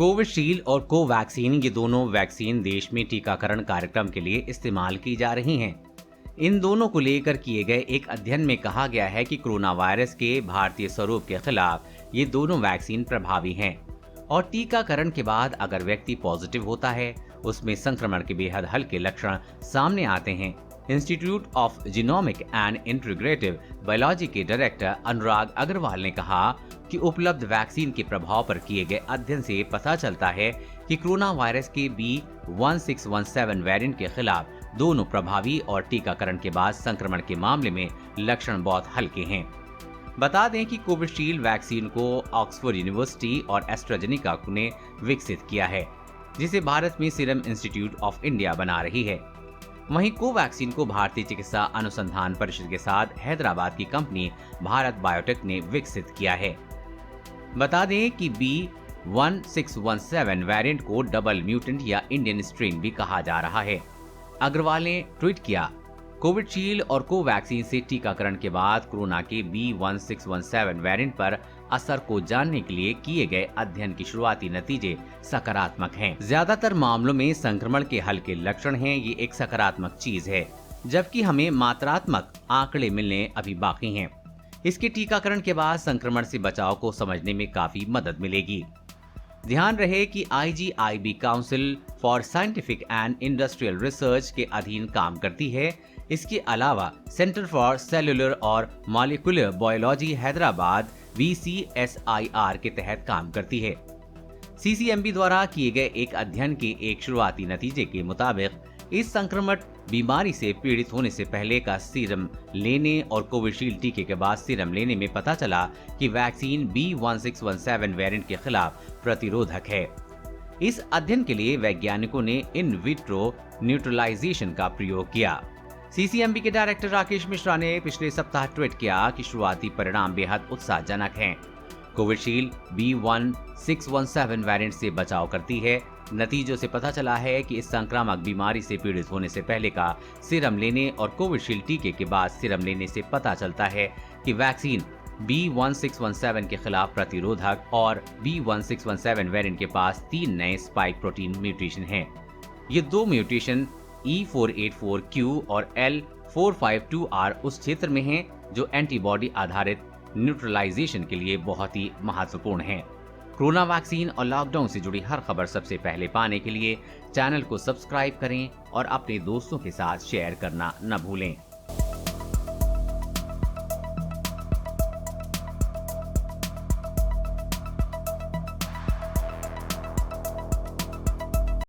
Covishield और Covaxin ये दोनों वैक्सीन देश में टीकाकरण कार्यक्रम के लिए इस्तेमाल की जा रही हैं। इन दोनों को लेकर किए गए एक अध्ययन में कहा गया है कि कोरोना वायरस के भारतीय स्वरूप के खिलाफ ये दोनों वैक्सीन प्रभावी हैं और टीकाकरण के बाद अगर व्यक्ति पॉजिटिव होता है, उसमें संक्रमण के बेहद हल्के लक्षण सामने आते हैं। Institute of genomic and integrative biology के डायरेक्टर अनुराग अग्रवाल ने कहा कि उपलब्ध वैक्सीन के प्रभाव पर किए गए अध्ययन से पता चलता है कि कोरोना वायरस के B1617 वेरिएंट के खिलाफ दोनों प्रभावी और टीकाकरण के बाद संक्रमण के मामले में लक्षण बहुत हल्के हैं। बता दें कि कोविशील्ड वैक्सीन को ऑक्सफोर्ड यूनिवर्सिटी और एस्ट्राजेनेका ने विकसित किया है, जिसे भारत में सीरम इंस्टीट्यूट ऑफ इंडिया बना रही है। वहीं कोवैक्सीन को भारतीय चिकित्सा अनुसंधान परिषद के साथ हैदराबाद की कंपनी भारत बायोटेक ने विकसित किया है। बता दें कि B1617 वेरिएंट को डबल म्यूटेंट या इंडियन स्ट्रेन भी कहा जा रहा है। अग्रवाल ने ट्वीट किया, कोविशील्ड और कोवैक्सीन से टीकाकरण के बाद कोरोना के B1617 वेरिएंट पर असर को जानने के लिए किए गए अध्ययन की शुरुआती नतीजे सकारात्मक हैं। ज्यादातर मामलों में संक्रमण के हल्के लक्षण हैं, ये एक सकारात्मक चीज है, जबकि हमें मात्रात्मक आंकड़े मिलने अभी बाकी हैं। इसके टीकाकरण के बाद संक्रमण से बचाव को समझने में काफी मदद मिलेगी। ध्यान रहे कि IGIB council for scientific and industrial research के अधीन काम करती है। इसके अलावा सेंटर फॉर सेलुलर और मॉलिक्यूलर बायोलॉजी हैदराबाद VCSIR के तहत काम करती है। CCMB द्वारा किए गए एक अध्ययन के एक शुरुआती नतीजे के मुताबिक इस संक्रमण बीमारी से पीड़ित होने से पहले का सीरम लेने और कोविशील्ड टीके के बाद सीरम लेने में पता चला कि वैक्सीन B1617 वेरिएंट के खिलाफ प्रतिरोधक है। इस अध्ययन के लिए वैज्ञानिकों ने इन विट्रो न्यूट्रलाइजेशन का प्रयोग किया। CCMB के डायरेक्टर राकेश मिश्रा ने पिछले सप्ताह ट्वीट किया कि शुरुआती परिणाम बेहद उत्साहजनक हैं। कोविशील्ड B1617 वेरिएंट से बचाव करती है। नतीजों से पता चला है कि इस संक्रामक बीमारी से पीड़ित होने से पहले का सीरम लेने और कोविशील्ड टीके के बाद सीरम लेने से पता चलता है कि वैक्सीन B1617 के खिलाफ प्रतिरोधक और B1617 वेरिएंट के पास 3 नए स्पाइक प्रोटीन म्यूटेशन हैं। ये 2 म्यूटेशन E484Q और L452R उस क्षेत्र में हैं जो एंटीबॉडी आधारित न्यूट्रलाइजेशन के लिए बहुत ही महत्वपूर्ण है। कोरोना वैक्सीन और लॉकडाउन से जुड़ी हर खबर सबसे पहले पाने के लिए चैनल को सब्सक्राइब करें और अपने दोस्तों के साथ शेयर करना न भूलें।